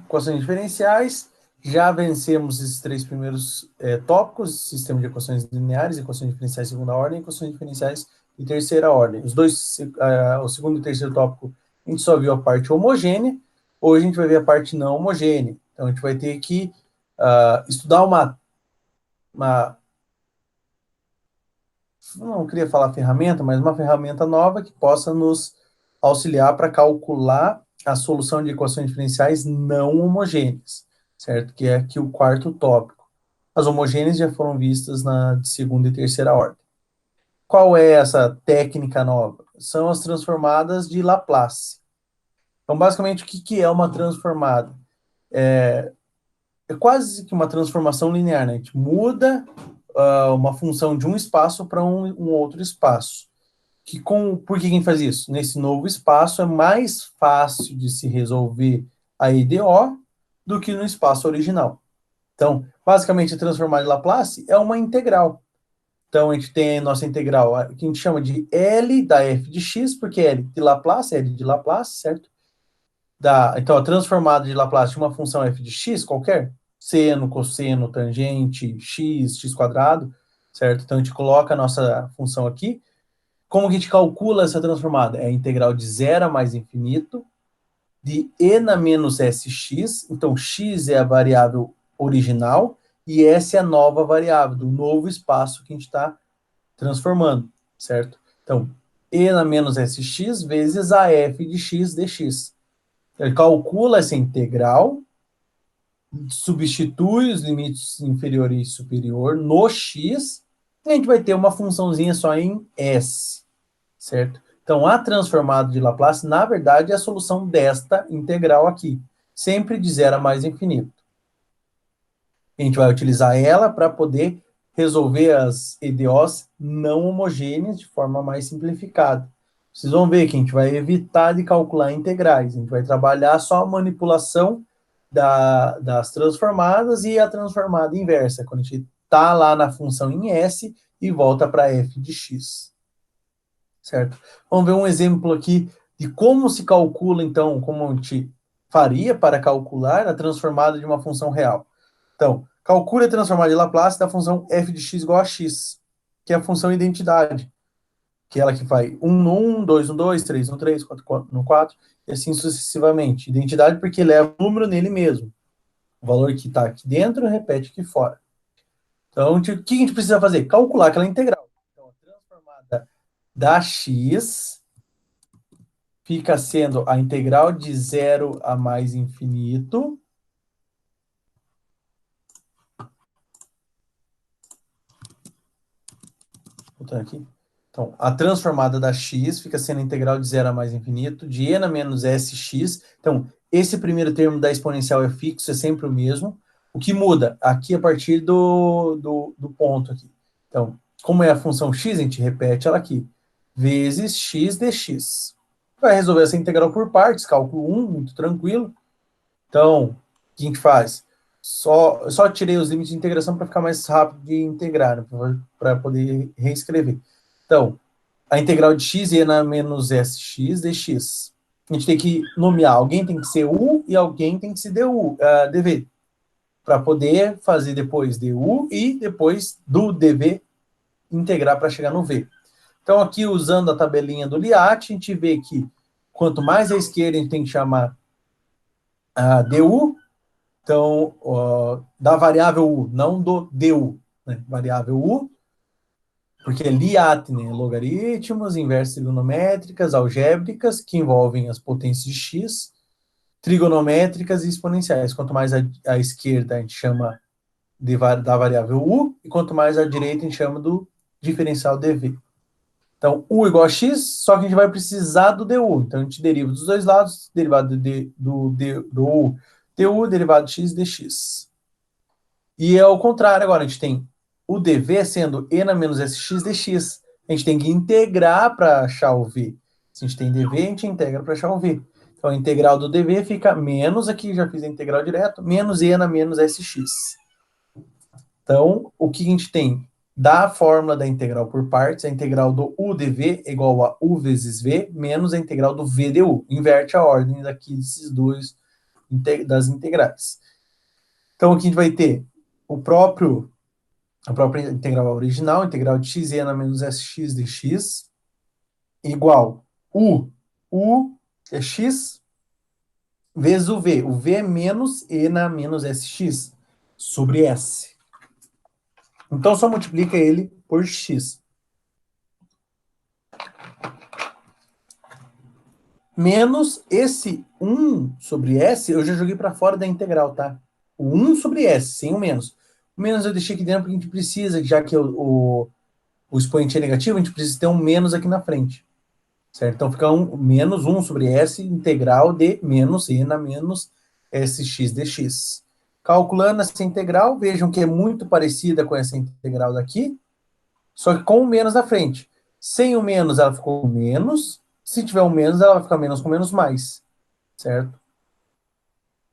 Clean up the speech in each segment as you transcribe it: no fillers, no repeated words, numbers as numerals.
equações diferenciais. Já vencemos esses três primeiros tópicos, sistema de equações lineares, equações diferenciais de segunda ordem, equações diferenciais de terceira ordem. O segundo e o terceiro tópico, a gente só viu a parte homogênea, hoje a gente vai ver a parte não homogênea. Então, a gente vai ter que estudar não queria falar ferramenta, mas uma ferramenta nova que possa nos auxiliar para calcular a solução de equações diferenciais não homogêneas, certo? Que é aqui o quarto tópico. As homogêneas já foram vistas na de segunda e terceira ordem. Qual é essa técnica nova? São as transformadas de Laplace. Então, basicamente, o que é uma transformada? É quase que uma transformação linear, né? A gente muda uma função de um espaço para um outro espaço. Por que quem faz isso? Nesse novo espaço é mais fácil de se resolver a EDO do que no espaço original. Então, basicamente, a transformada de Laplace é uma integral. Então, a gente tem a nossa integral, que a gente chama de L da f de x, porque L de Laplace, certo? Então, a transformada de Laplace de uma função f de x qualquer, seno, cosseno, tangente, x quadrado, certo? Então, a gente coloca a nossa função aqui. Como que a gente calcula essa transformada? É a integral de zero a mais infinito, de e na menos sx, então x é a variável original, e s é a nova variável, do novo espaço que a gente está transformando, certo? Então, e na menos sx vezes a f de x dx. Ele calcula essa integral, substitui os limites inferior e superior no x, e a gente vai ter uma funçãozinha só em s, certo? Então, a transformada de Laplace, na verdade, é a solução desta integral aqui, sempre de zero a mais infinito. A gente vai utilizar ela para poder resolver as EDOs não homogêneas de forma mais simplificada. Vocês vão ver que a gente vai evitar de calcular integrais, a gente vai trabalhar só a manipulação das transformadas e a transformada inversa, quando a gente está lá na função em S e volta para f de x. Certo? Vamos ver um exemplo aqui de como se calcula, então, como a gente faria para calcular a transformada de uma função real. Então, calcule a transformada de Laplace da função f de x igual a x, que é a função identidade, que é ela que vai 1 no 1, 2 no 2, 3 no 3, 4 no 4, e assim sucessivamente. Identidade porque leva o número nele mesmo. O valor que está aqui dentro repete aqui fora. Então, o que a gente precisa fazer? Calcular aquela integral. Então, a transformada da x fica sendo a integral de zero a mais infinito. Voltando aqui. Então, a transformada da x fica sendo a integral de zero a mais infinito, de e na menos sx. Então, esse primeiro termo da exponencial é fixo, é sempre o mesmo. O que muda? Aqui a partir do ponto aqui. Então, como é a função x, a gente repete ela aqui. Vezes x dx. Vai resolver essa integral por partes, cálculo 1, muito tranquilo. Então, o que a gente faz? Só tirei os limites de integração para ficar mais rápido de integrar, né, para poder reescrever. Então, a integral de x e na menos sx dx. A gente tem que nomear, alguém tem que ser u e alguém tem que ser dv, para poder fazer depois du e depois do dv integrar para chegar no v. Então, aqui, usando a tabelinha do Liat, a gente vê que quanto mais à esquerda, a gente tem que chamar du. Então, da variável u, não do du, né? Variável u, porque é Liat, né? Logaritmos, inversas trigonométricas, algébricas, que envolvem as potências de x, trigonométricas e exponenciais. Quanto mais à esquerda, a gente chama da variável u, e quanto mais à direita, a gente chama do diferencial dv. Então, u igual a x, só que a gente vai precisar do du. Então, a gente deriva dos dois lados, derivado do u, du, derivado de x, dx. E é o contrário agora, a gente tem o dv sendo e na menos sx dx. A gente tem que integrar para achar o v. Se a gente tem dv, a gente integra para achar o v. Então, a integral do dv fica menos, aqui já fiz a integral direto, menos e na menos sx. Então, o que a gente tem? Da fórmula da integral por partes, a integral do u dv é igual a u vezes v, menos a integral do v du. Inverte a ordem daqui desses dois das integrais. Então, aqui a gente vai ter a própria integral original, integral de x na menos sx dx, igual U é x, vezes o V. O V é menos E na menos SX, sobre S. Então, só multiplica ele por X. Menos esse 1 sobre S, eu já joguei para fora da integral, tá? O 1 sobre S, sem o menos. O menos eu deixei aqui dentro porque a gente precisa, já que o expoente é negativo, a gente precisa ter um menos aqui na frente. Certo? Então, fica menos 1 sobre S, integral de menos E na menos SX dx. Calculando essa integral, vejam que é muito parecida com essa integral daqui, só que com o menos na frente. Sem o menos, ela ficou menos. Se tiver um menos, ela vai ficar menos com menos mais. Certo?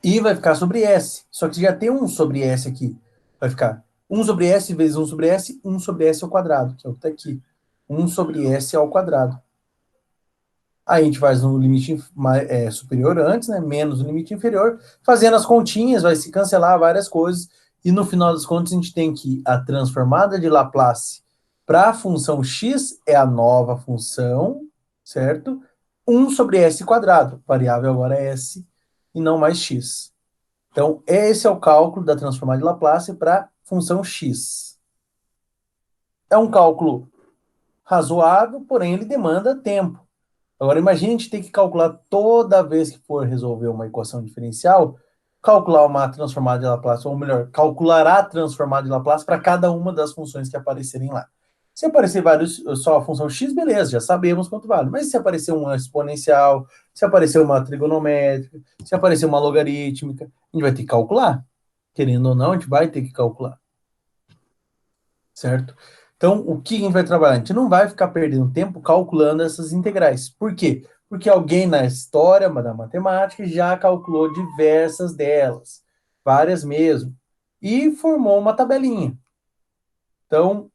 E vai ficar sobre S. Só que já tem 1 sobre S aqui. Vai ficar 1 sobre S vezes 1 sobre S, 1 sobre S ao quadrado, que é o que está aqui. 1 sobre S ao quadrado. Aí a gente faz no limite superior antes, né? Menos o limite inferior. Fazendo as continhas, vai se cancelar várias coisas. E no final das contas, a gente tem que a transformada de Laplace para a função x é a nova função, certo? 1 sobre s quadrado. Variável agora é s e não mais x. Então, esse é o cálculo da transformada de Laplace para a função x. É um cálculo razoável, porém ele demanda tempo. Agora, imagine a gente ter que calcular toda vez que for resolver uma equação diferencial, calcular uma transformada de Laplace, ou melhor, calcular a transformada de Laplace para cada uma das funções que aparecerem lá. Se aparecer só a função x, beleza, já sabemos quanto vale. Mas se aparecer uma exponencial, se aparecer uma trigonométrica, se aparecer uma logarítmica, a gente vai ter que calcular. Querendo ou não, a gente vai ter que calcular. Certo? Então, o que a gente vai trabalhar? A gente não vai ficar perdendo tempo calculando essas integrais. Por quê? Porque alguém na história da matemática já calculou diversas delas, várias mesmo, e formou uma tabelinha. Então,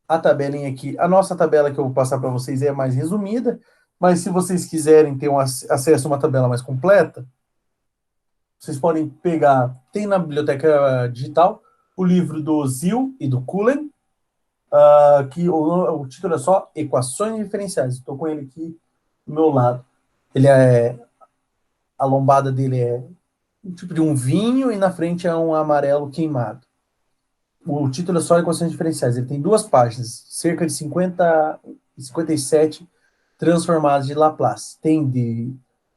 a tabelinha aqui, a nossa tabela que eu vou passar para vocês é mais resumida, mas se vocês quiserem ter acesso a uma tabela mais completa, vocês podem pegar, tem na biblioteca digital, o livro do Zill e do Cullen, que o título é só Equações Diferenciais. Estou com ele aqui do meu lado. A lombada dele é um tipo de um vinho e na frente é um amarelo queimado. O título é só Equações Diferenciais. Ele tem 2 páginas, cerca de 57 transformadas de Laplace. Tem de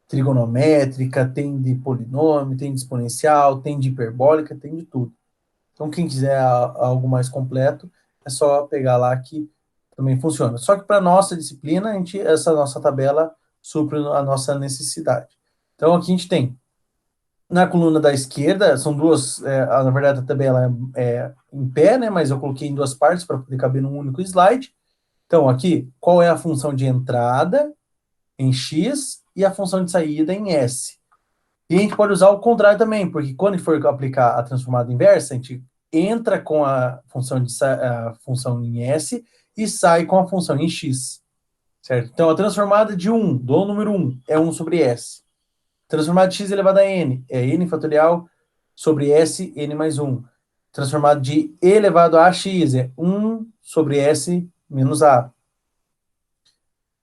trigonométrica, tem de polinômio, tem de exponencial, tem de hiperbólica, tem de tudo. Então, quem quiser algo mais completo, é só pegar lá que também funciona. Só que para nossa disciplina, essa nossa tabela supre a nossa necessidade. Então, aqui a gente tem, na coluna da esquerda, são duas, na verdade a tabela é em pé, né, mas eu coloquei em 2 partes para poder caber num único slide. Então, aqui, qual é a função de entrada em x e a função de saída em s. E a gente pode usar o contrário também, porque quando for aplicar a transformada inversa, a gente entra com a função em S e sai com a função em X. Certo? Então, a transformada de 1, do número 1, é 1 sobre S. Transformada de x elevado a n, é n fatorial sobre S, n mais 1. Transformada de e elevado a x, é 1 sobre S menos a.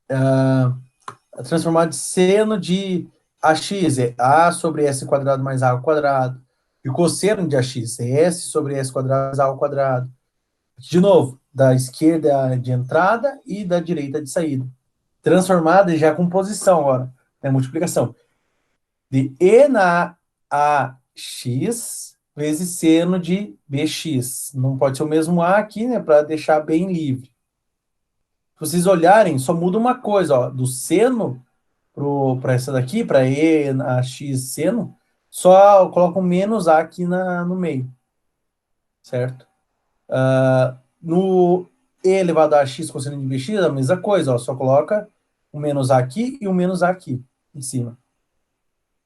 A transformada de seno de ax é a sobre s quadrado mais a ao quadrado. E o cosseno de ax é s sobre s quadrado mais a ao quadrado. De novo, da esquerda de entrada e da direita de saída. Transformada já com posição agora, né, multiplicação. De e na ax vezes seno de bx. Não pode ser o mesmo a aqui, né, para deixar bem livre. Se vocês olharem, só muda uma coisa, ó, do seno para essa daqui, para E na X seno, só coloca um menos A aqui no meio, certo? No E elevado a X cosseno de BX, a mesma coisa, ó, só coloca um menos A aqui e um menos A aqui, em cima.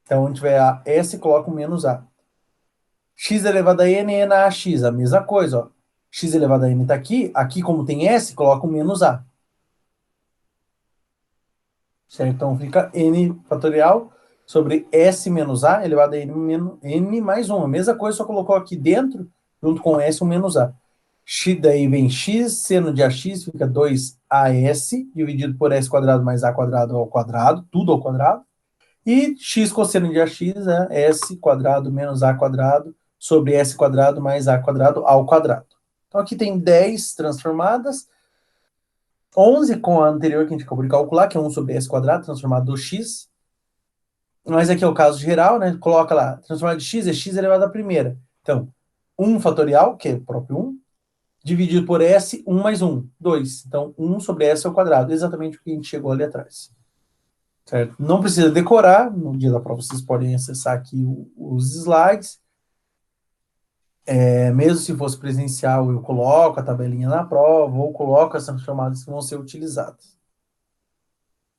Então, onde tiver a S, coloca um menos A. X elevado a N, E na AX, a mesma coisa, ó. X elevado a N está aqui como tem S, coloca um menos A. Certo? Então, fica N fatorial sobre S menos A elevado a N mais 1. A mesma coisa, só colocou aqui dentro, junto com S, um menos A. X, daí vem X, seno de AX fica 2AS, dividido por S quadrado mais A quadrado ao quadrado, tudo ao quadrado. E X cosseno de AX é S quadrado menos A quadrado sobre S quadrado mais A quadrado ao quadrado. Então aqui tem 10 transformadas, 11 com a anterior que a gente acabou de calcular, que é 1 sobre S quadrado, transformado do X. Mas aqui é o caso geral, né? Coloca lá, transformado de X é X elevado à primeira. Então, 1 fatorial, que é o próprio 1, dividido por S, 1 mais 1, 2. Então, 1 sobre S ao quadrado, exatamente o que a gente chegou ali atrás. Certo? Não precisa decorar, no dia da prova vocês podem acessar aqui os slides. Mesmo se fosse presencial, eu coloco a tabelinha na prova, ou coloco as transformadas que vão ser utilizadas.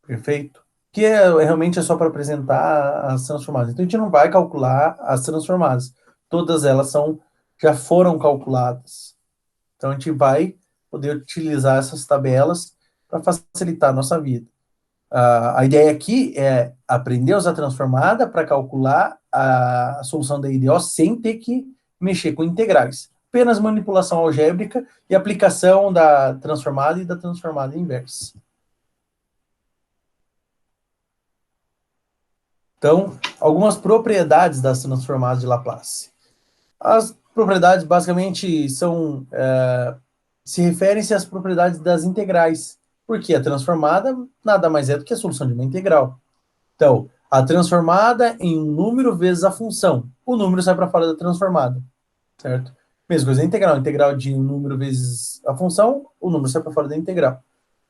Perfeito? Que realmente é só para apresentar as transformadas. Então, a gente não vai calcular as transformadas. Todas elas já foram calculadas. Então, a gente vai poder utilizar essas tabelas para facilitar a nossa vida. A ideia aqui é aprender a usar a transformada para calcular a solução da IDO sem ter que mexer com integrais. Apenas manipulação algébrica e aplicação da transformada e da transformada inversa. Então, algumas propriedades das transformadas de Laplace. As propriedades basicamente se referem-se às propriedades das integrais, porque a transformada nada mais é do que a solução de uma integral. Então, a transformada em um número vezes a função. O número sai para fora da transformada, certo? Mesma coisa, a integral. A integral de um número vezes a função, o número sai para fora da integral.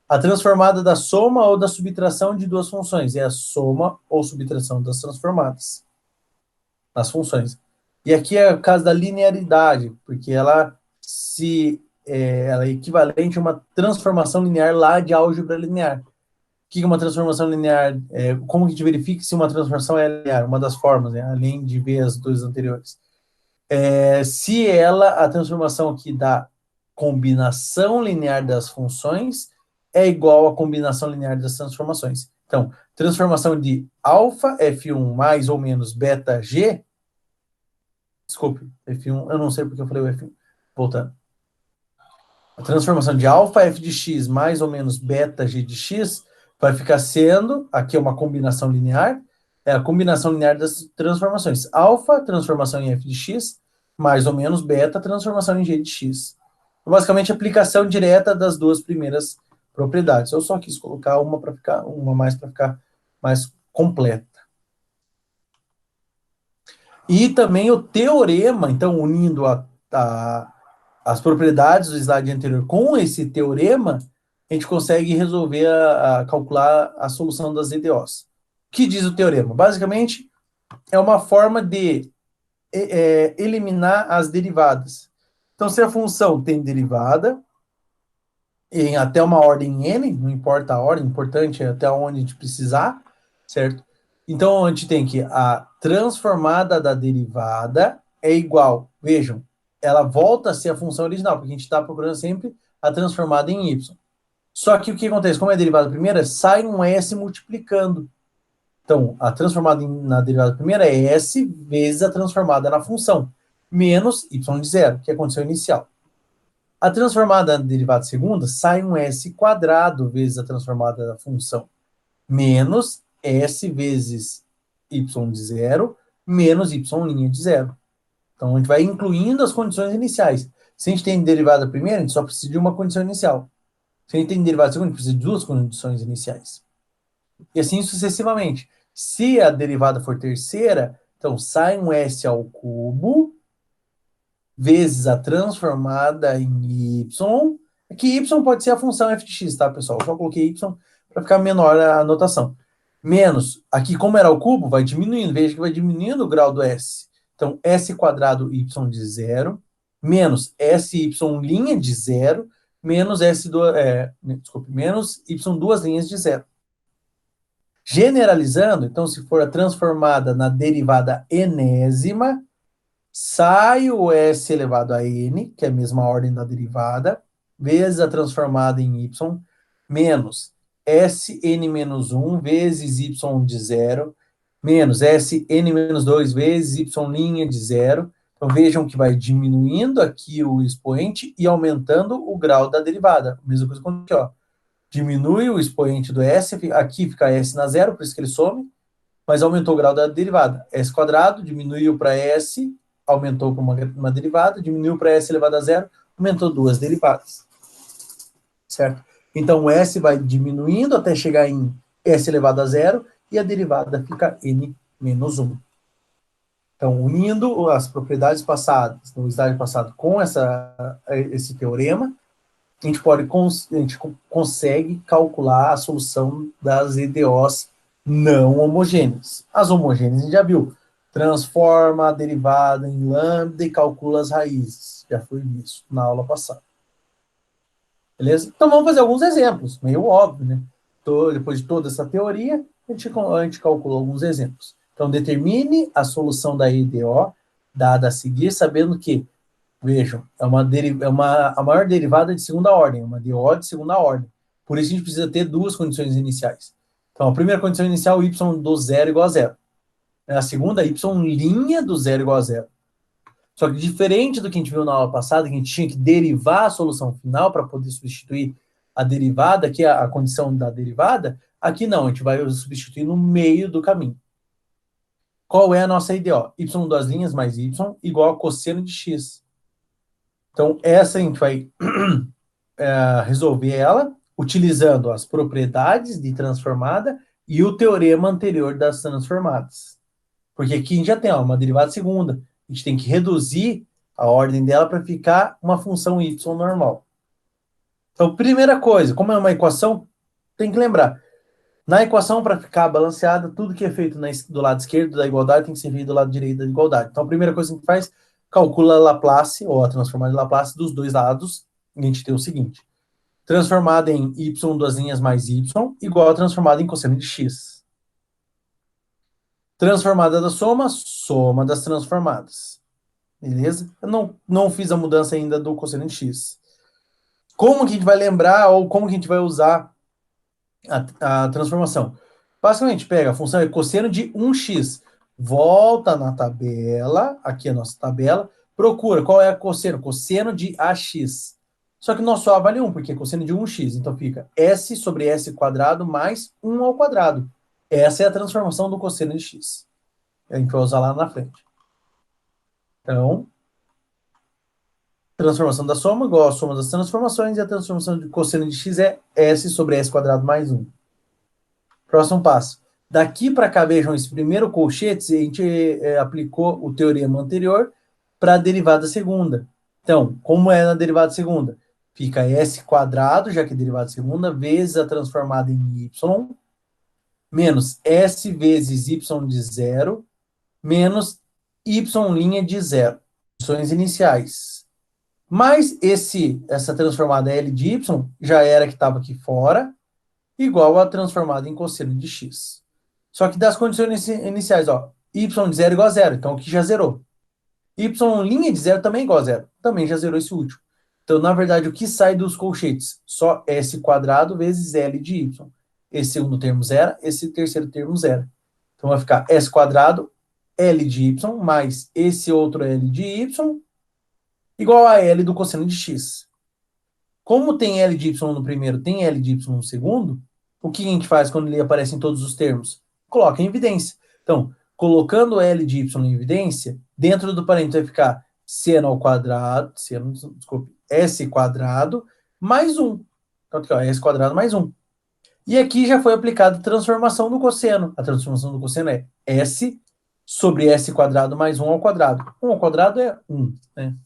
A transformada da soma ou da subtração de duas funções é a soma ou subtração das transformadas, das funções. E aqui é o caso da linearidade, porque ela é equivalente a uma transformação linear lá de álgebra linear. O que é uma transformação linear? Como que a gente verifica se uma transformação é linear? Uma das formas, né, além de ver as duas anteriores. Se a transformação aqui da combinação linear das funções é igual à combinação linear das transformações. Então, transformação de alfa F1 mais ou menos beta G, desculpe, F1, eu não sei porque eu falei o F1, voltando. A transformação de alfa F de x mais ou menos beta G de x vai ficar sendo, aqui é uma combinação linear, é a combinação linear das transformações. Alfa, transformação em F de x, mais ou menos beta, transformação em G de x. Basicamente, aplicação direta das duas primeiras propriedades. Eu só quis colocar uma mais para ficar mais completa. E também o teorema, então, unindo as propriedades do slide anterior com esse teorema, a gente consegue resolver calcular a solução das EDOs. O que diz o teorema? Basicamente, é uma forma de eliminar as derivadas. Então, se a função tem derivada, em até uma ordem n, não importa a ordem, importante é até onde a gente precisar, certo? Então, a gente tem que a transformada da derivada é igual, vejam, ela volta a ser a função original, porque a gente está procurando sempre a transformada em y. Só que o que acontece? Como é a derivada primeira, sai um s multiplicando. Então, a transformada na derivada primeira é s vezes a transformada na função, menos y de zero, que é a condição inicial. A transformada na derivada segunda sai um s quadrado vezes a transformada da função, menos s vezes y de zero, menos y' de zero. Então, a gente vai incluindo as condições iniciais. Se a gente tem derivada primeira, a gente só precisa de uma condição inicial. Se a gente tem derivada segunda, a gente precisa de duas condições iniciais. E assim sucessivamente. Se a derivada for terceira, então sai um s ao cubo vezes a transformada em y, que y pode ser a função f de x, tá, pessoal? Eu só coloquei y para ficar menor a anotação. Menos, aqui como era o cubo, vai diminuindo, veja que vai diminuindo o grau do s. Então, s quadrado y de zero, menos sy linha de zero, menos menos y duas linhas de zero. Generalizando, então, se for a transformada na derivada enésima, sai o s elevado a n, que é a mesma ordem da derivada, vezes a transformada em y, menos Sn menos 1 vezes y de zero, menos Sn menos 2 vezes y' de zero. Então, vejam que vai diminuindo aqui o expoente e aumentando o grau da derivada. Mesma coisa com aqui, ó. Diminui o expoente do S, aqui fica S na zero, por isso que ele some, mas aumentou o grau da derivada. S quadrado, diminuiu para S, aumentou para uma derivada, diminuiu para S elevado a zero, aumentou duas derivadas. Certo? Então, o S vai diminuindo até chegar em S elevado a zero, e a derivada fica N menos 1. Então, unindo as propriedades passadas, no estágio passado, com esse teorema, a gente consegue calcular a solução das EDOs não homogêneas. As homogêneas a gente já viu. Transforma a derivada em lambda e calcula as raízes. Já foi visto na aula passada. Beleza? Então vamos fazer alguns exemplos, meio óbvio, né? Depois de toda essa teoria, a gente calcula alguns exemplos. Então, determine a solução da EDO dada a seguir, sabendo que, vejam, é a maior derivada de segunda ordem, uma DO de segunda ordem. Por isso a gente precisa ter duas condições iniciais. Então, a primeira condição inicial, y do zero igual a zero. A segunda, y' do zero igual a zero. Só que diferente do que a gente viu na aula passada, que a gente tinha que derivar a solução final para poder substituir a derivada, que é a condição da derivada, aqui não, a gente vai substituir no meio do caminho. Qual é a nossa IDO? Y duas linhas mais y igual a cosseno de x. Então, essa a gente vai resolver ela utilizando as propriedades de transformada e o teorema anterior das transformadas. Porque aqui a gente já tem uma derivada segunda. A gente tem que reduzir a ordem dela para ficar uma função y normal. Então, primeira coisa, como é uma equação, tem que lembrar. Na equação, para ficar balanceada, tudo que é feito do lado esquerdo da igualdade tem que ser feito do lado direito da igualdade. Então, a primeira coisa que a gente faz, calcula a Laplace, ou a transformada de Laplace, dos dois lados, e a gente tem o seguinte. Transformada em y duas linhas mais y, igual a transformada em cosseno de x. Transformada da soma, soma das transformadas. Beleza? Eu não fiz a mudança ainda do cosseno de x. Como que a gente vai lembrar, ou como que a gente vai usar a transformação? Basicamente, pega a função é cosseno de 1x, volta na tabela, aqui é a nossa tabela, procura qual é a cosseno, cosseno de ax. Só que o nosso A vale 1, porque é cosseno de 1x, então fica s sobre s quadrado mais 1 ao quadrado. Essa é a transformação do cosseno de x. A gente vai usar lá na frente. Então, transformação da soma igual a soma das transformações, e a transformação de cosseno de x é s sobre s quadrado mais 1. Próximo passo. Daqui para cá, vejam esse primeiro colchete, a gente aplicou o teorema anterior para a derivada segunda. Então, como é na derivada segunda? Fica s quadrado, já que é derivada segunda, vezes a transformada em y, menos s vezes y de zero, menos y' de zero. Condições iniciais. Mas essa transformada L de y já era que estava aqui fora, igual a transformada em cosseno de x. Só que das condições iniciais, ó, y de zero igual a zero, então aqui já zerou. Y' de zero também igual a zero, também já zerou esse último. Então, na verdade, o que sai dos colchetes? Só s quadrado vezes L de y. Esse segundo termo zero, esse terceiro termo zero. Então, vai ficar s quadrado, L de y, mais esse outro L de y, igual a L do cosseno de x. Como tem L de y no primeiro, tem L de y no segundo, o que a gente faz quando ele aparece em todos os termos? Coloca em evidência. Então, colocando L de y em evidência, dentro do parênteses vai ficar seno ao quadrado, s quadrado mais 1. Então, aqui, ó, s quadrado mais 1. E aqui já foi aplicada a transformação do cosseno. A transformação do cosseno é s sobre s quadrado mais 1 ao quadrado. 1 ao quadrado é 1, né?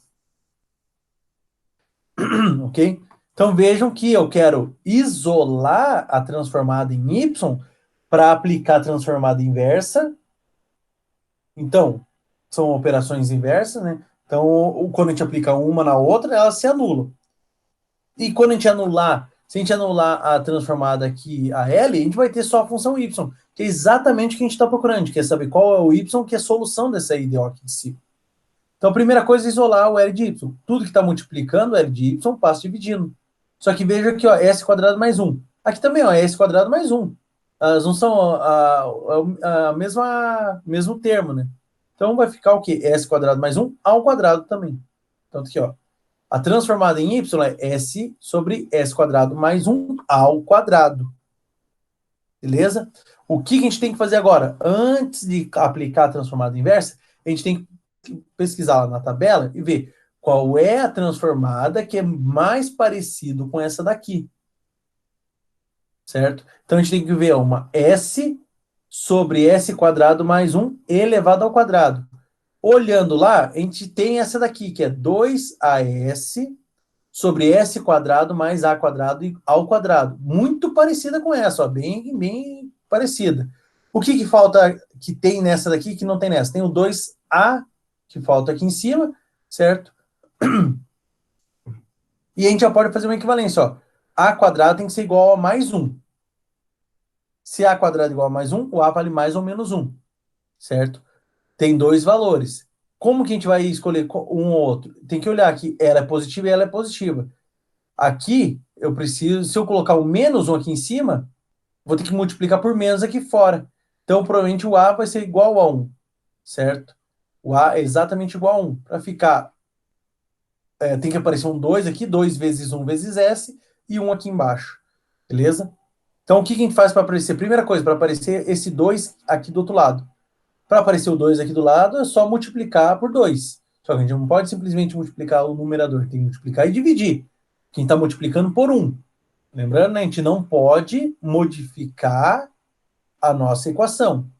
Ok? Então, vejam que eu quero isolar a transformada em y para aplicar a transformada inversa. Então, são operações inversas, né? Então, quando a gente aplica uma na outra, elas se anulam. E quando a gente se a gente anular a transformada aqui, a L, a gente vai ter só a função y, que é exatamente o que a gente está procurando. A gente quer saber qual é o y, que é a solução dessa IDO aqui de cima. Então, a primeira coisa é isolar o L de y. Tudo que está multiplicando o L de y, passa dividindo. Só que veja aqui, ó, s quadrado mais 1. Aqui também, ó, s quadrado mais 1. elas não são a mesmo termo, né? Então vai ficar o quê? S quadrado mais 1 ao quadrado também. Então aqui, ó. A transformada em y é S sobre S quadrado mais 1 ao quadrado. Beleza? O que a gente tem que fazer agora? Antes de aplicar a transformada inversa, a gente tem que pesquisar lá na tabela e ver qual é a transformada que é mais parecido com essa daqui. Certo? Então a gente tem que ver uma S sobre S quadrado mais 1 elevado ao quadrado. Olhando lá, a gente tem essa daqui, que é 2AS sobre S quadrado mais A quadrado ao quadrado. Muito parecida com essa, ó, bem parecida. O que falta que tem nessa daqui que não tem nessa? Tem o 2A que falta aqui em cima, certo? E a gente já pode fazer uma equivalência, ó. A quadrado tem que ser igual a mais 1. Se A quadrado é igual a mais 1, o A vale mais ou menos 1, certo? Tem dois valores. Como que a gente vai escolher um ou outro? Tem que olhar que ela é positiva e ela é positiva. Aqui, eu preciso, se eu colocar o menos 1 aqui em cima, vou ter que multiplicar por menos aqui fora. Então, provavelmente o A vai ser igual a 1, certo? O A é exatamente igual a 1. Para ficar, tem que aparecer um 2 aqui, 2 vezes 1 vezes S, e 1 aqui embaixo, beleza? Então, o que a gente faz para aparecer? Primeira coisa, para aparecer esse 2 aqui do outro lado. Para aparecer o 2 aqui do lado, é só multiplicar por 2. Só que a gente não pode simplesmente multiplicar o numerador, tem que multiplicar e dividir. Quem está multiplicando por 1. Lembrando, né, a gente não pode modificar a nossa equação.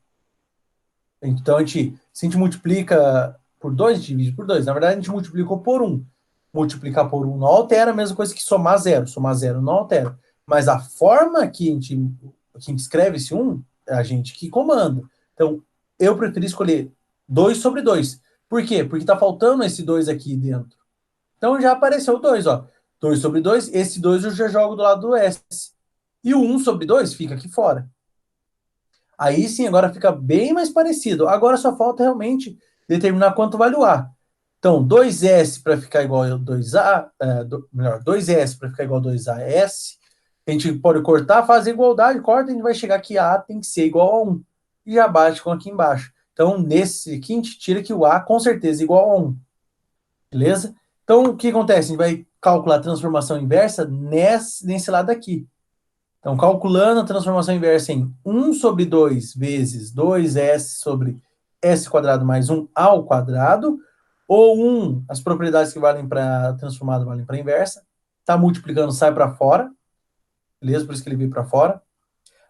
Então, se a gente multiplica por 2, a gente divide por 2. Na verdade, a gente multiplicou por 1. Multiplicar por 1 não altera, a mesma coisa que somar 0. Somar 0 não altera. Mas a forma que a gente escreve esse 1, é a gente que comanda. Então, eu preferi escolher 2 sobre 2. Por quê? Porque está faltando esse 2 aqui dentro. Então, já apareceu o 2, ó. 2 sobre 2, esse 2 eu já jogo do lado do S. E o 1 sobre 2 fica aqui fora. Aí sim, agora fica bem mais parecido. Agora só falta realmente determinar quanto vale o A. Então, 2S para ficar igual a 2A, melhor, 2S para ficar igual a 2AS. A gente pode cortar, fazer igualdade, corta, a gente vai chegar que A tem que ser igual a 1. E já bate com aqui embaixo. Então, nesse aqui, a gente tira que o A com certeza é igual a 1. Beleza? Então, o que acontece? A gente vai calcular a transformação inversa nesse lado aqui. Então, calculando a transformação inversa em 1 sobre 2 vezes 2S sobre S quadrado mais 1 ao quadrado, ou 1, as propriedades que valem para transformada valem para inversa, está multiplicando, sai para fora, beleza? Por isso que ele veio para fora.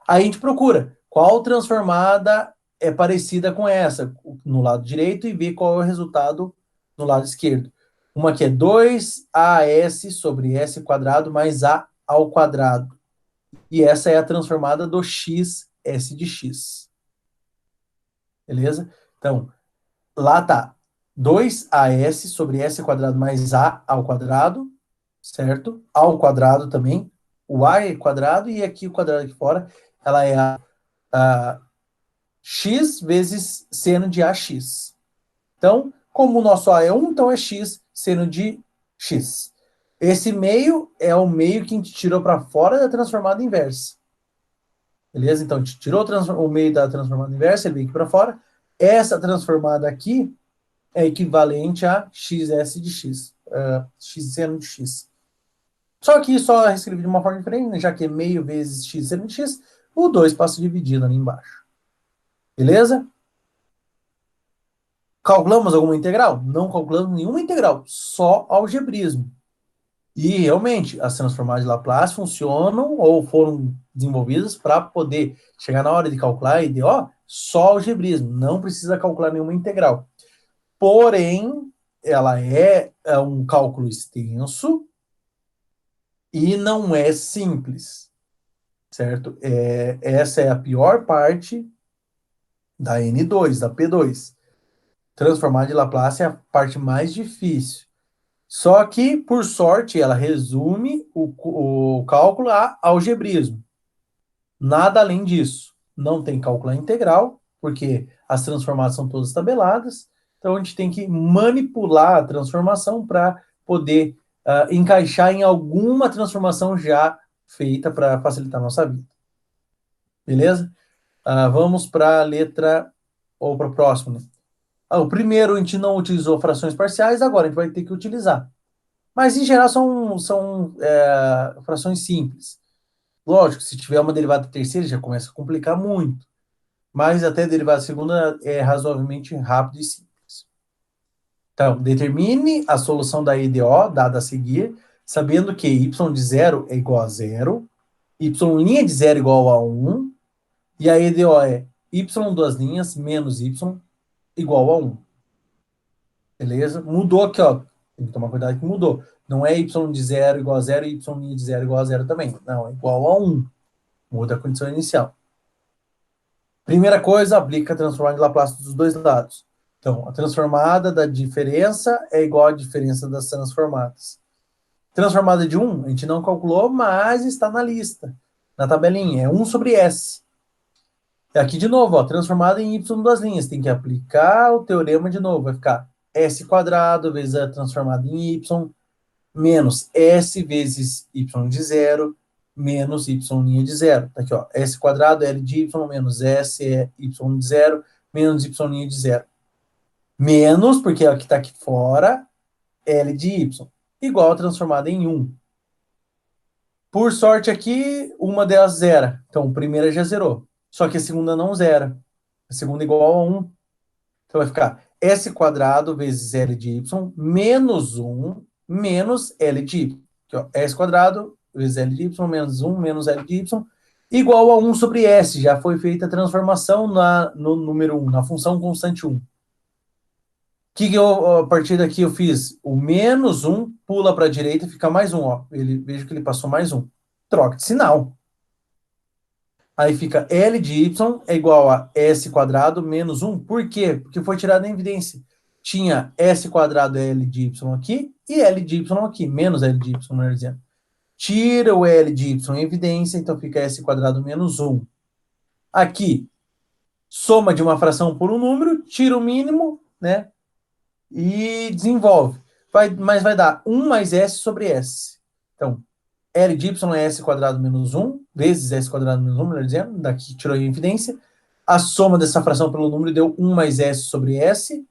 Aí a gente procura qual transformada é parecida com essa, no lado direito, e vê qual é o resultado no lado esquerdo. Uma que é 2AS sobre S quadrado mais A ao quadrado. E essa é a transformada do x, S de x. Beleza? Então, lá tá 2AS sobre S quadrado mais A ao quadrado, certo? Ao quadrado também. O A é quadrado e aqui o quadrado aqui fora, ela é a x vezes seno de AX. Então, como o nosso A é 1, então é x seno de x. Esse meio é o meio que a gente tirou para fora da transformada inversa. Beleza? Então, a gente tirou o meio da transformada inversa, ele veio aqui para fora. Essa transformada aqui é equivalente a xs de x, x seno de x. Só que só escrevi de uma forma diferente, né? Já que é meio vezes x seno de x, o 2 passa dividido ali embaixo. Beleza? Calculamos alguma integral? Não calculamos nenhuma integral, só algebrismo. E realmente, as transformadas de Laplace funcionam ou foram desenvolvidas para poder chegar na hora de calcular e de, só algebrismo, não precisa calcular nenhuma integral. Porém, ela é um cálculo extenso e não é simples, certo? Essa é a pior parte da N2, da P2. Transformada de Laplace é a parte mais difícil. Só que, por sorte, ela resume o cálculo a algebrismo. Nada além disso. Não tem cálculo integral, porque as transformadas são todas tabeladas. Então, a gente tem que manipular a transformação para poder encaixar em alguma transformação já feita para facilitar a nossa vida. Beleza? Vamos para a letra, ou para o próximo, né? O primeiro a gente não utilizou frações parciais, agora a gente vai ter que utilizar. Mas, em geral, são frações simples. Lógico, se tiver uma derivada terceira, já começa a complicar muito. Mas até a derivada segunda é razoavelmente rápido e simples. Então, determine a solução da EDO, dada a seguir, sabendo que y de zero é igual a zero, y' de zero é igual a 1, e a EDO é y duas linhas menos y igual a 1. Beleza? Mudou aqui, ó. Tem que tomar cuidado que mudou. Não é y de zero igual a zero e y' de zero igual a zero também. Não, é igual a 1. Muda a condição inicial. Primeira coisa, aplica a transformada de Laplace dos dois lados. Então, a transformada da diferença é igual à diferença das transformadas. Transformada de 1, a gente não calculou, mas está na lista, na tabelinha. É 1 sobre S. E aqui de novo, ó, transformada em y duas linhas. Tem que aplicar o teorema de novo. Vai ficar S quadrado vezes a transformada em y, menos S vezes y de zero, menos y' de zero. Tá aqui, ó. S quadrado, L de y, menos S é y de zero, menos y' de zero. Menos, porque é o que está aqui fora, L de y. Igual a transformada em 1. Por sorte aqui, uma delas zera. Então, a primeira já zerou. Só que a segunda não zera. A segunda é igual a 1. Então, vai ficar S quadrado vezes L de y menos 1 menos L de y. Aqui, ó, S quadrado vezes L de y menos 1 menos L de y igual a 1 sobre S. Já foi feita a transformação no número 1, na função constante 1. O que eu, a partir daqui eu fiz? O menos 1 pula para a direita e fica mais 1. Ó. Vejo que ele passou mais 1. Troca de sinal. Aí fica L de y é igual a S quadrado menos 1. Por quê? Porque foi tirado em evidência. Tinha S quadrado L de y aqui e L de y aqui, menos L de y, melhor dizendo. Tira o L de y em evidência, então fica S quadrado menos 1. Aqui, soma de uma fração por um número, tira o mínimo, né? E desenvolve. Mas vai dar 1 mais S sobre S. Então, L de y é S quadrado menos 1, vezes S quadrado menos 1, melhor dizendo, daqui tirou a evidência. A soma dessa fração pelo número deu 1 mais S sobre S.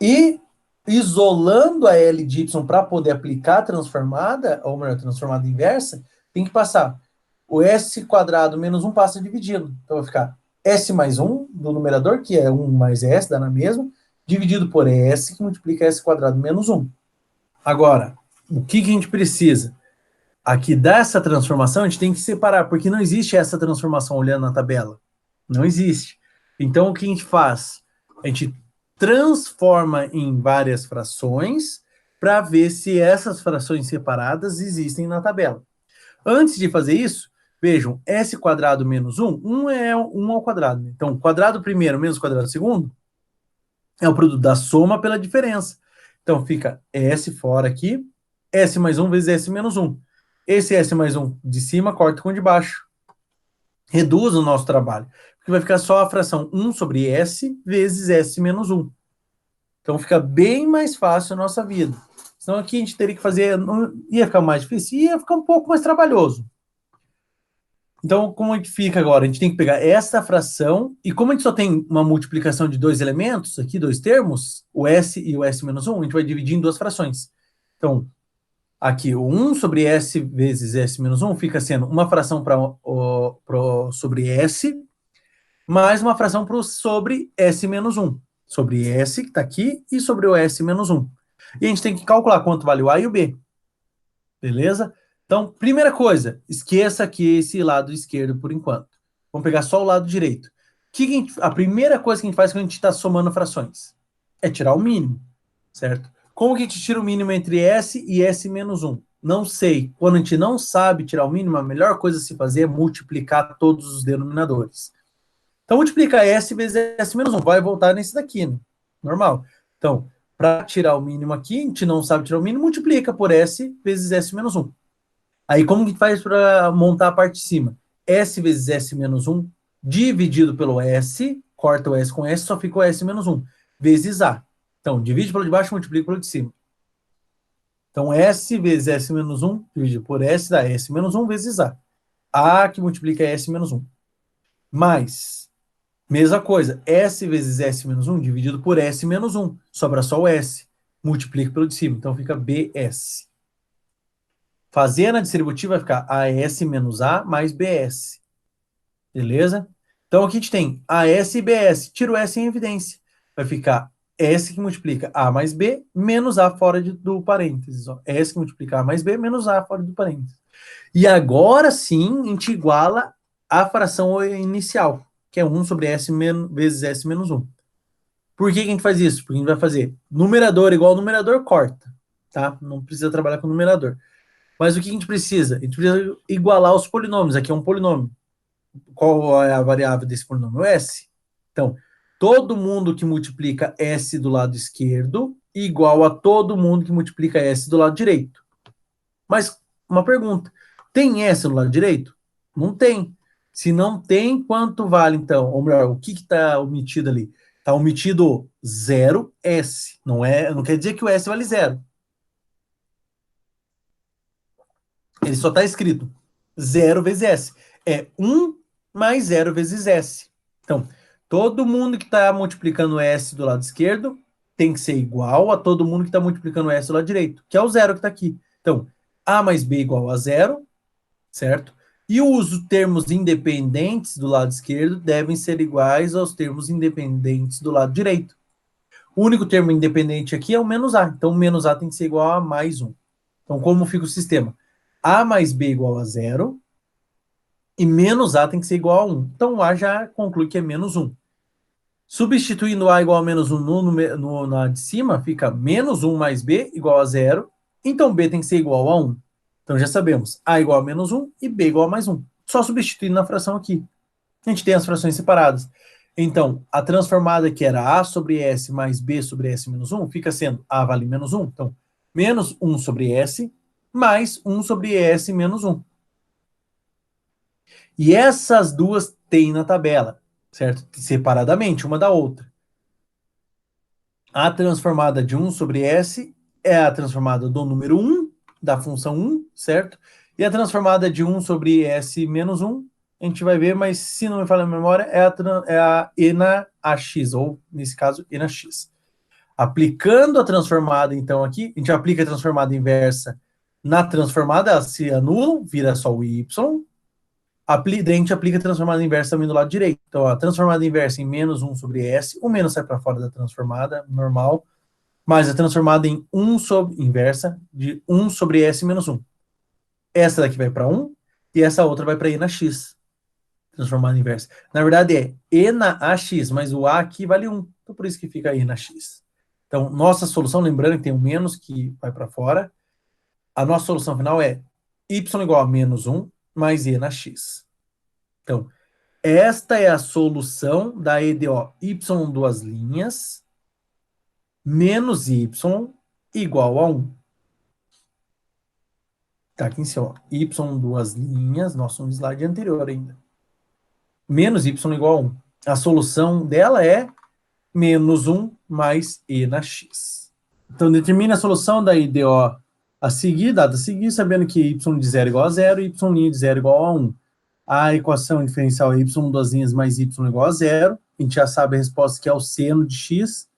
E, isolando a L de y para poder aplicar a transformada, ou melhor, transformada inversa, tem que passar. O S quadrado menos 1 passa dividido. Então, vai ficar S mais 1 do numerador, que é 1 mais S, dá na mesma, dividido por S, que multiplica S quadrado menos 1. Agora, o que a gente precisa? Aqui dessa transformação, a gente tem que separar, porque não existe essa transformação olhando na tabela. Não existe. Então, o que a gente faz? A gente transforma em várias frações para ver se essas frações separadas existem na tabela. Antes de fazer isso, vejam, S quadrado menos 1, 1 é 1 ao quadrado. Então, quadrado primeiro menos quadrado segundo é o produto da soma pela diferença. Então, fica S fora aqui, S mais 1 vezes S menos 1. Esse S mais 1 de cima corta com o de baixo. Reduz o nosso trabalho. Porque vai ficar só a fração 1 sobre S vezes S menos 1. Então, fica bem mais fácil a nossa vida. Senão aqui a gente teria que fazer, não ia ficar mais difícil, ia ficar um pouco mais trabalhoso. Então, como a gente fica agora? A gente tem que pegar essa fração, e como a gente só tem uma multiplicação de dois elementos, aqui, dois termos, o S e o S menos 1, a gente vai dividir em duas frações. Então, aqui, o 1 sobre S vezes S menos 1 fica sendo uma fração sobre S, mais uma fração sobre S menos 1. Sobre S, que está aqui, e sobre o S menos 1. E a gente tem que calcular quanto vale o A e o B. Beleza? Então, primeira coisa, esqueça aqui esse lado esquerdo por enquanto. Vamos pegar só o lado direito. A primeira coisa que a gente faz quando a gente está somando frações é tirar o mínimo, certo? Como que a gente tira o mínimo entre S e S menos 1? Não sei. Quando a gente não sabe tirar o mínimo, a melhor coisa a se fazer é multiplicar todos os denominadores. Então, multiplicar S vezes S menos 1 vai voltar nesse daqui, né? Normal. Então, para tirar o mínimo aqui, a gente não sabe tirar o mínimo, multiplica por S vezes S menos 1. Aí, como que faz para montar a parte de cima? S vezes S menos 1 dividido pelo S, corta o S com S, só fica o S menos 1, vezes A. Então, divide pelo de baixo, multiplica pelo de cima. Então, S vezes S menos 1 dividido por S dá S menos 1 vezes A. A que multiplica S menos 1. Mais, mesma coisa, S vezes S menos 1 dividido por S menos 1. Sobra só o S. Multiplica pelo de cima, então fica BS. Fazendo a distributiva vai ficar AS menos A mais BS. Beleza? Então aqui a gente tem AS e BS. Tira o S em evidência. Vai ficar S que multiplica A mais B menos A fora do parênteses. Ó. S que multiplica A mais B menos A fora do parênteses. E agora sim, a gente iguala a fração inicial, que é 1 sobre S vezes S menos 1. Por que a gente faz isso? Porque a gente vai fazer numerador igual ao numerador, corta. Tá? Não precisa trabalhar com numerador. Mas o que a gente precisa? A gente precisa igualar os polinômios. Aqui é um polinômio. Qual é a variável desse polinômio? S. Então, todo mundo que multiplica S do lado esquerdo igual a todo mundo que multiplica S do lado direito. Mas, uma pergunta. Tem S no lado direito? Não tem. Se não tem, quanto vale então? Ou melhor, o que está omitido ali? Está omitido 0S. Não quer dizer que o S vale 0. Ele só está escrito 0 vezes S. É 1 mais 0 vezes S. Então, todo mundo que está multiplicando S do lado esquerdo tem que ser igual a todo mundo que está multiplicando S do lado direito, que é o 0 que está aqui. Então, A mais B igual a 0, certo? E os termos independentes do lado esquerdo devem ser iguais aos termos independentes do lado direito. O único termo independente aqui é o menos A. Então, o menos A tem que ser igual a mais 1. Então, como fica o sistema? A mais B igual a 0 e menos A tem que ser igual a 1. Então, A já conclui que é menos 1. Substituindo A igual a menos 1 na de cima, fica menos 1 mais B igual a 0. Então, B tem que ser igual a 1. Então, já sabemos. A igual a menos 1 e B igual a mais 1. Só substituindo na fração aqui. A gente tem as frações separadas. Então, a transformada que era A sobre S mais B sobre S menos 1, fica sendo A vale menos 1. Então, menos 1 sobre S mais 1 sobre S menos 1. E essas duas tem na tabela, certo? Separadamente, uma da outra. A transformada de 1 sobre S é a transformada do número 1, da função 1, certo? E a transformada de 1 sobre S menos 1, a gente vai ver, mas se não me falha a memória, é a E na AX, ou nesse caso, E na X. Aplicando a transformada, então, aqui, a gente aplica a transformada inversa na transformada, elas se anulam, vira só o Y. Daí a gente aplica a transformada inversa também do lado direito. Então, a transformada inversa em menos 1 sobre S, o menos sai para fora da transformada, normal, mais a transformada em 1 sobre, inversa, de 1 sobre S menos 1. Essa daqui vai para 1, e essa outra vai para E na X. Transformada inversa. Na verdade é E na AX, mas o A aqui vale 1. Então, por isso que fica E na X. Então, nossa solução, lembrando que tem um menos que vai para fora, a nossa solução final é Y igual a menos 1 mais E na X. Então, esta é a solução da EDO Y duas linhas menos Y igual a 1. Tá aqui em cima, ó. Y duas linhas, nossa, um slide anterior ainda. Menos Y igual a 1. A solução dela é menos 1 mais E na X. Então, determine a solução da EDO a seguir, dada a seguir, sabendo que Y de 0 igual a 0 e Y' de 0 igual a 1. A equação diferencial é y duas linhas mais y igual a 0. A gente já sabe a resposta que é o seno de x.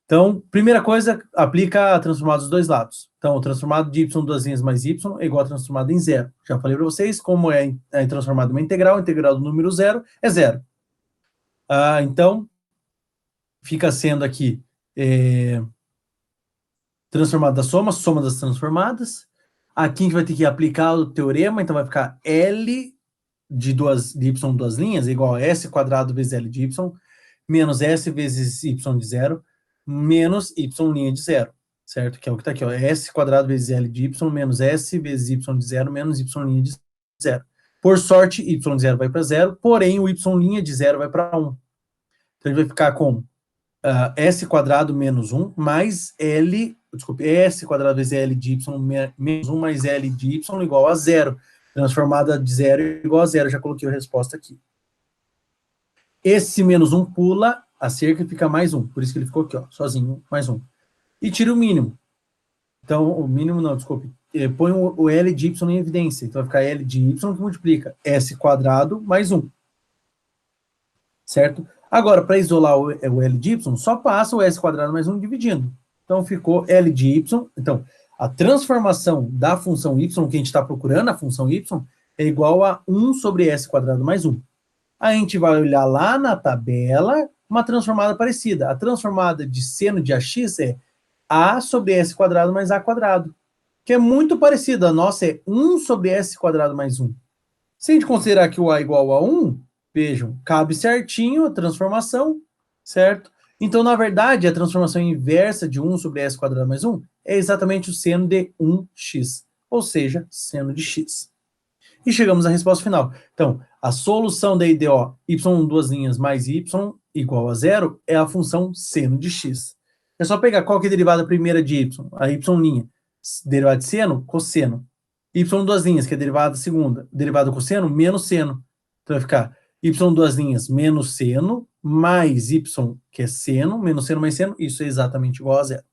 Então, primeira coisa, aplica a transformada dos dois lados. Então, o transformado de y duas linhas mais y é igual a transformada em 0. Já falei para vocês, como é transformada em uma integral, a integral do número 0 é 0. Então, fica sendo aqui transformada da soma, soma das transformadas. Aqui a gente vai ter que aplicar o teorema, então vai ficar L de y duas linhas é igual a s quadrado vezes L de y, menos s vezes y de 0, menos y' de 0, certo? Que é o que está aqui, ó, s quadrado vezes L de y, menos s vezes y de 0, menos y' de 0. Por sorte, y de 0 vai para 0, porém o y' de 0 vai para 1. Então, a gente vai ficar com s quadrado menos 1 mais s quadrado vezes L de y menos 1 mais L de y igual a 0. Transformada de 0 igual a 0, já coloquei a resposta aqui. Esse menos 1 pula a cerca e fica mais 1, por isso que ele ficou aqui, ó, sozinho, mais 1. E tira o mínimo. Então, o mínimo não, desculpe. põe o L de y em evidência. Então vai ficar L de y que multiplica S quadrado mais 1. Certo? Agora, para isolar o L de y, só passa o S quadrado mais 1 dividindo. Então ficou L de y. Então, a transformação da função y, que a gente está procurando, a função y, é igual a 1 sobre S quadrado mais 1. A gente vai olhar lá na tabela uma transformada parecida. A transformada de seno de AX é A sobre S quadrado mais A quadrado, que é muito parecida. A nossa é 1 sobre S quadrado mais 1. Se a gente considerar que o A é igual a 1, vejam, cabe certinho a transformação, certo? Então, na verdade, a transformação inversa de 1 sobre S quadrado mais 1 é exatamente o seno de 1x, ou seja, seno de x. E chegamos à resposta final. Então, a solução da IDO y duas linhas mais y igual a zero é a função seno de x. É só pegar qual que é a derivada primeira de y, a y', derivada de seno, cosseno. Y duas linhas, que é a derivada segunda, derivada do cosseno, menos seno. Então vai ficar y duas linhas menos seno, mais y, que é seno, menos seno mais seno, isso é exatamente igual a zero.